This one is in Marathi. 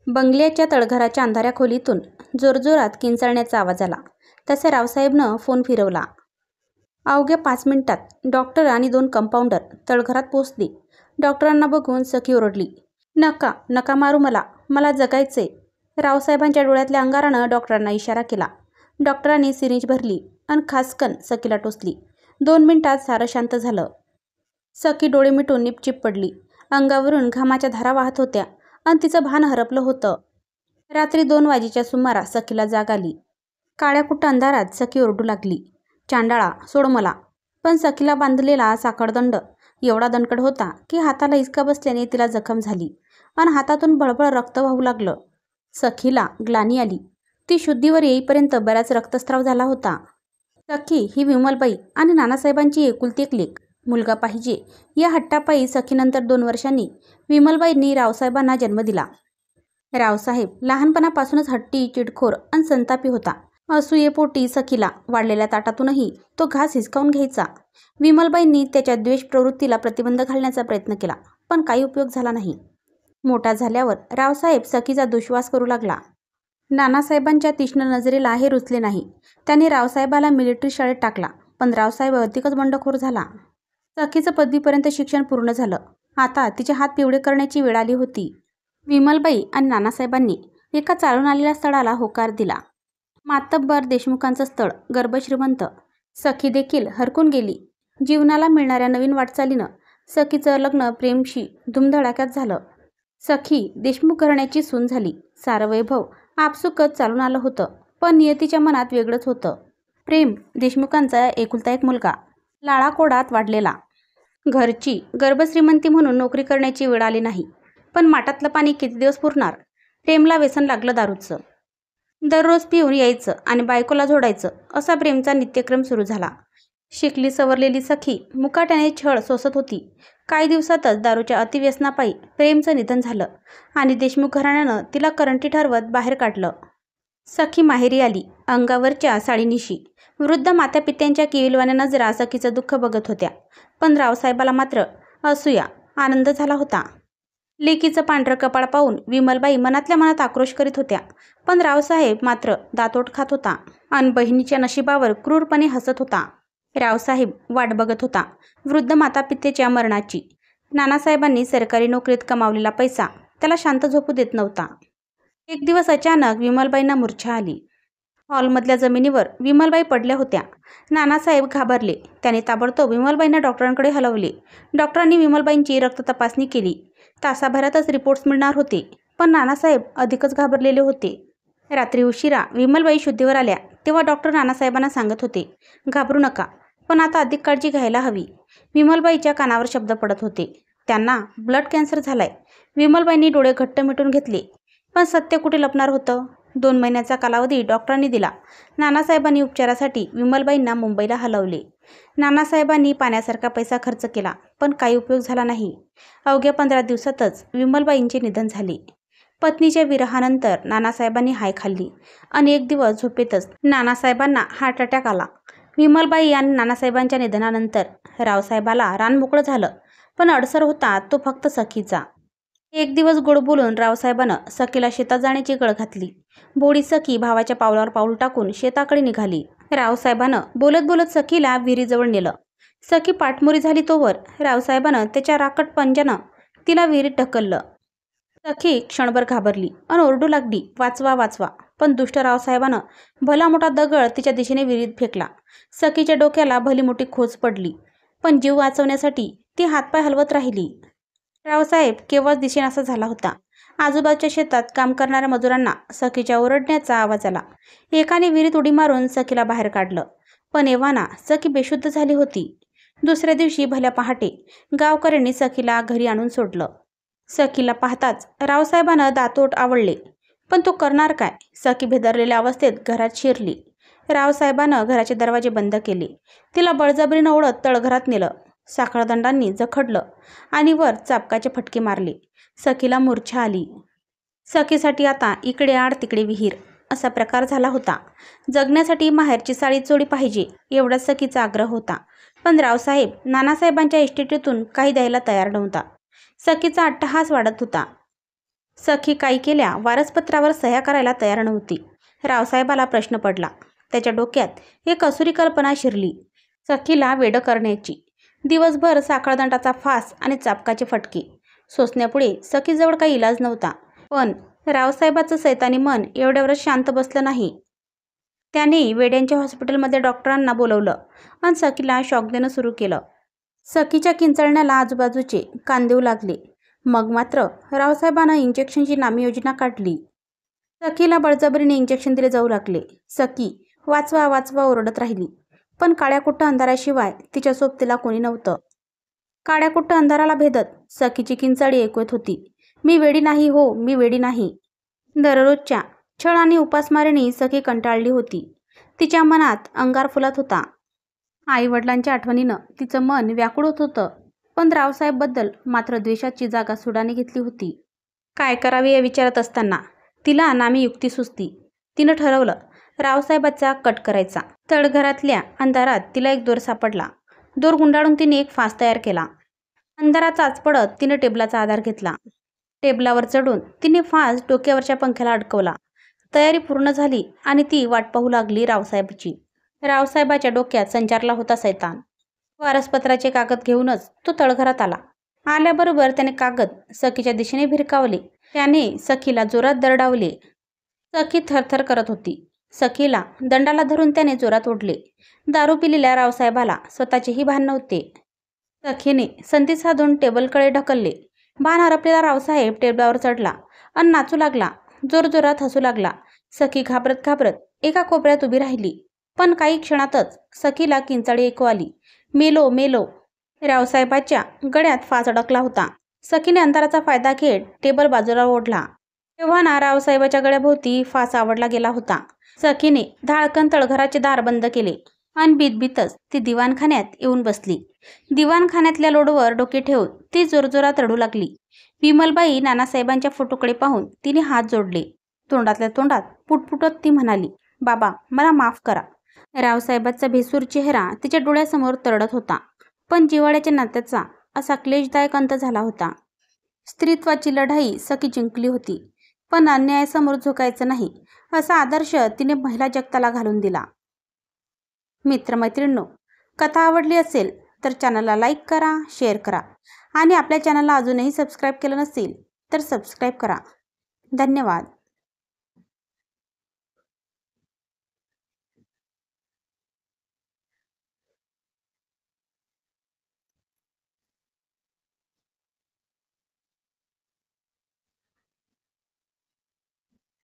बंगल्याच्या तळघराच्या अंधाऱ्या खोलीतून जोरजोरात किंचाळण्याचा आवाज आला. तसे रावसाहेबनं फोन फिरवला. अवघ्या 5 मिनिटात डॉक्टर आणि 2 कंपाऊंडर तळघरात पोचले. डॉक्टरांना बघून सखी ओरडली, "नका नका मारू मला, मला जगायचंय." रावसाहेबांच्या डोळ्यातल्या अंगारानं डॉक्टरांना इशारा केला. डॉक्टरांनी सिरिंज भरली आणि खासकन सखीला टोचली. 2 मिनिटात सारं शांत झालं. सखी डोळे मिटून निपचिप पडली. अंगावरून घामाच्या धारा वाहत होत्या आणि तिचं भान हरपलं होतं. रात्री 2 वाजेच्या सुमारास सखीला जाग आली. काळ्याकुट्ट अंधारात सखी ओरडू लागली, "चांडाळा, सोड मला." पण सखीला बांधलेला साखळदंड एवढा दणकट होता की हाताला हिसका बसल्याने तिला जखम झाली आणि हातातून बळबळ रक्त वाहू लागलं. सखीला ग्लानी आली. ती शुद्धीवर येईपर्यंत बराच रक्तस्राव झाला होता. सखी ही विमलबाई आणि नानासाहेबांची एकुलती एक लेक. मुलगा पाहिजे या हट्टापायी सखीनंतर 2 वर्षांनी विमलबाईंनी रावसाहेबांना जन्म दिला. रावसाहेब लहानपणापासूनच हट्टी, चिडखोर आणि संतापी होता. असूयेपोटी सखीला वाढलेल्या ताटातूनही तो घास हिसकावून घ्यायचा. विमलबाईंनी त्याच्या द्वेष प्रवृत्तीला प्रतिबंध घालण्याचा प्रयत्न केला, पण काही उपयोग झाला नाही. मोठा झाल्यावर रावसाहेब सखीचा दुश्वास करू लागला. नानासाहेबांच्या तीक्ष्ण नजरेला हे रुचले नाही. त्याने रावसाहेबाला मिलिटरी शाळेत टाकला, पण रावसाहेब अधिकच बंडखोर झाला. सखीचं 5वीपर्यंत शिक्षण पूर्ण झालं. आता तिचे हात पिवळे करण्याची वेळ आली होती. विमलबाई आणि नानासाहेबांनी एका चालून आलेल्या स्थळाला होकार दिला. मातब्बर देशमुखांचं स्थळ, गर्भश्रीमंत. सखी देखील हरकून गेली. जीवनाला मिळणाऱ्या नवीन वाटचालीनं सखीचं लग्न प्रेमशी धुमधडाक्यात झालं. सखी देशमुख घराण्याची सून झाली. सारं वैभव आपसुकच चालून आलं होतं, पण नियतीच्या मनात वेगळंच होतं. प्रेम देशमुखांचा एकुलता एक मुलगा, लाळाकोडात वाढलेला. घरची गर्भश्रीमंती म्हणून नोकरी करण्याची वेळ आली नाही, पण माठातलं पाणी किती दिवस पुरणार. प्रेमला व्यसन लागलं दारूचं. दररोज पिऊन यायचं आणि बायकोला झोडायचं असा प्रेमचा नित्यक्रम सुरू झाला. शिकली सवरलेली सखी मुकाट्याने छळ सोसत होती. काही दिवसातच दारूच्या अतिव्यसनापायी प्रेमचं निधन झालं आणि देशमुख घराण्यानं तिला करंटी ठरवत बाहेर काढलं. सखी माहेरी आली. अंगावरच्या साडीनिशी वृद्ध मातापित्यांच्या केविलवाण्या नजरा सखीचं दुःख बघत होत्या. पण रावसाहेबाला मात्र असूया आनंद झाला होता. लेकीचं पांढरं कपाळ पाहून विमलबाई मनातल्या मनात आक्रोश करीत होत्या, पण रावसाहेब मात्र दातोट खात होता आणि बहिणीच्या नशिबावर क्रूरपणे हसत होता. रावसाहेब वाट बघत होता वृद्ध मातापित्याच्या मरणाची. नानासाहेबांनी सरकारी नोकरीत कमावलेला पैसा त्याला शांत झोपू देत नव्हता. एक दिवस अचानक विमलबाईंना मूर्छा आली. हॉलमधल्या जमिनीवर विमलबाई पडल्या होत्या. नानासाहेब घाबरले. त्याने ताबडतोब विमलबाईंना डॉक्टरांकडे हलवले. डॉक्टरांनी विमलबाईंची रक्त तपासणी केली. तासाभरातच रिपोर्ट्स मिळणार होते, पण नानासाहेब अधिकच घाबरलेले होते. रात्री उशिरा विमलबाई शुद्धीवर आल्या तेव्हा डॉक्टर नानासाहेबांना सांगत होते, "घाबरू नका, पण आता अधिक काळजी घ्यायला हवी." विमलबाईच्या कानावर शब्द पडत होते, "त्यांना ब्लड कॅन्सर झालाय." विमलबाईंनी डोळे घट्ट मिटून घेतले, पण सत्य कुठे लपणार होतं. 2 महिन्याचा कालावधी डॉक्टरांनी दिला. नानासाहेबांनी उपचारासाठी विमलबाईंना मुंबईला हलवले. नानासाहेबांनी पाण्यासारखा पैसा खर्च केला, पण काही उपयोग झाला नाही. अवघ्या 15 दिवसातच विमलबाईंचे निधन झाले. पत्नीच्या विरहानंतर नानासाहेबांनी हाय खाल्ली आणि एक दिवस झोपेतच नानासाहेबांना हार्ट अटॅक आला. विमलबाई आणि नानासाहेबांच्या निधनानंतर रावसाहेबाला रान मोकळं झालं, पण अडसर होता तो फक्त सखीचा. एक दिवस गोड बोलून रावसाहेबानं सखीला शेतात जाण्याची गळ घातली. भोळी सखी भावाच्या पावलावर पाऊल टाकून शेताकडे निघाली. रावसाहेबानं बोलत बोलत सखीला विहिरीजवळ नेलं. सखी पाठमोरी झाली तोवर रावसाहेबानं त्याच्या राकट पंजानं तिला विहिरीत ढकललं. सखी क्षणभर घाबरली आणि ओरडू लागली, "वाचवा वाचवा." पण दुष्ट रावसाहेबानं भला मोठा दगड तिच्या दिशेने विहिरीत फेकला. सखीच्या डोक्याला भली मोठी खोच पडली, पण जीव वाचवण्यासाठी ती हातपाय हलवत राहिली. रावसाहेब केव्हाच दिसेनासा झाला होता. आजूबाजूच्या शेतात काम करणाऱ्या मजुरांना सखीच्या ओरडण्याचा आवाज आला. एकाने विहिरीत उडी मारून सखीला बाहेर काढलं, पण एव्हाना सखी बेशुद्ध झाली होती. दुसऱ्या दिवशी भल्या पहाटे गावकऱ्यांनी सखीला घरी आणून सोडलं. सखीला पाहताच रावसाहेबानं दातोट आवळले, पण तो करणार काय. सखी भेदरलेल्या अवस्थेत घरात शिरली. रावसाहेबानं घराचे दरवाजे बंद केले. तिला बळजबरीनं ओढत तळघरात नेलं. साखळदंडांनी जखडलं आणि वर चाबकाचे फटके मारले. सखीला मूर्छा आली. सखीसाठी आता इकडे आड तिकडे विहीर असा प्रकार झाला होता. जगण्यासाठी माहेरची साडी चोळी पाहिजे एवढाच सखीचा आग्रह होता, पण रावसाहेब नानासाहेबांच्या इस्टेटीतून काही द्यायला तयार नव्हता. सखीचा अट्टहास वाढत होता. सखी काही केल्या वारसपत्रावर सह्या करायला तयार नव्हती. रावसाहेबाला प्रश्न पडला. त्याच्या डोक्यात एक असुरी कल्पना शिरली. सखीला वेडं करण्याची. दिवसभर साखळदंडाचा फास आणि चाबकाचे फटके सोसण्यापुढे सखीजवळ काही इलाज नव्हता. पण रावसाहेबाचं सैतानी मन एवढ्यावरच शांत बसलं नाही. त्याने वेड्यांच्या हॉस्पिटलमध्ये डॉक्टरांना बोलवलं आणि सखीला शॉक देणं सुरू केलं. सखीच्या किंचाळण्याला आजूबाजूचे कान देऊ लागले. मग मात्र रावसाहेबानं इंजेक्शनची नामी योजना काढली. सखीला बळजबरीने इंजेक्शन दिले जाऊ लागले. सखी वाचवा वाचवा ओरडत राहिली. पण काळ्याकुट्ट अंधाराशिवाय तिच्या सोबतीला कोणी नव्हतं. काळ्याकुट्ट अंधाराला भेदत सखीची किंचाळी ऐकू येत होती. मी वेडी नाही हो, मी वेडी नाही. दररोजच्या छळ आणि उपासमारीने सखी कंटाळली होती. तिच्या मनात अंगार फुलत होता. आईवडिलांच्या आठवणीनं तिचं मन व्याकुळ होत होतं. पण रावसाहेबबद्दल मात्र द्वेषाची जागा सुडाने घेतली होती. काय करावे या विचारत असताना तिला नामी युक्ती सुचली. तिनं ठरवलं रावसाहेबाचा कट करायचा. तळघरातल्या अंधारात तिला एक दोर सापडला. दोर गुंडाळून तिने एक फास तयार केला. अंधारात चाचपडत तिने टेबलाचा आधार घेतला. टेबलावर चढून तिने फास डोक्यावरच्या पंख्याला अडकवला. तयारी पूर्ण झाली आणि ती वाट पाहू लागली रावसाहेबाची. रावसाहेबाच्या डोक्यात संचारला होता सैतान. वारसपत्राचे कागद घेऊनच तो तळघरात आला. आल्याबरोबर त्याने कागद सखीच्या दिशेने भिरकावले. त्याने सखीला जोरात दरडावले. सखी थरथर करत होती. सखीला दंडाला धरून त्याने जोरात ओढले. दारू पिलेल्या रावसाहेबाला स्वतःचेही भान नव्हते. सखीने संधी साधून टेबलकडे ढकलले. भान हरपलेला रावसाहेब टेबलावर चढला आणि नाचू लागला. जोरजोरात हसू लागला. सखी घाबरत घाबरत एका कोपऱ्यात उभी राहिली. पण काही क्षणातच सखीला किंचाळी ऐकू आली. मेलो मेलो. रावसाहेबाच्या गळ्यात फास अडकला होता. सखीने अंधाराचा फायदा घेत टेबल बाजूला ओढला. तेव्हा ना रावसाहेबाच्या गळ्याभोवती फास आवडला गेला होता. सखीने धाडकन तळघराचे दार बंद केले आणि बीतबीतच ती दिवाणखान्यात येऊन बसली. दिवाणखान्यातल्या लोडवर डोके ठेवून ती जोरजोरात रडू लागली. विमलबाई नानासाहेबांच्या फोटोकडे पाहून तिने हात जोडले. तोंडातल्या तोंडात पुटपुटत ती म्हणाली, बाबा मला माफ करा. रावसाहेबाचा भेसूर चेहरा तिच्या डोळ्यासमोर तरळत होता. पण जिव्हाळ्याच्या नात्याचा असा क्लेशदायक अंत झाला होता. स्त्रीत्वाची लढाई सखी जिंकली होती. पण अन्यायासमोर झुकायचं नाही असा आदर्श तिने महिला जगताला घालून दिला. मित्रमैत्रिणींनो, कथा आवडली असेल तर चॅनलला लाईक करा, शेअर करा आणि आपल्या चॅनलला अजूनही सबस्क्राईब केलं नसेल तर सबस्क्राईब करा. धन्यवाद.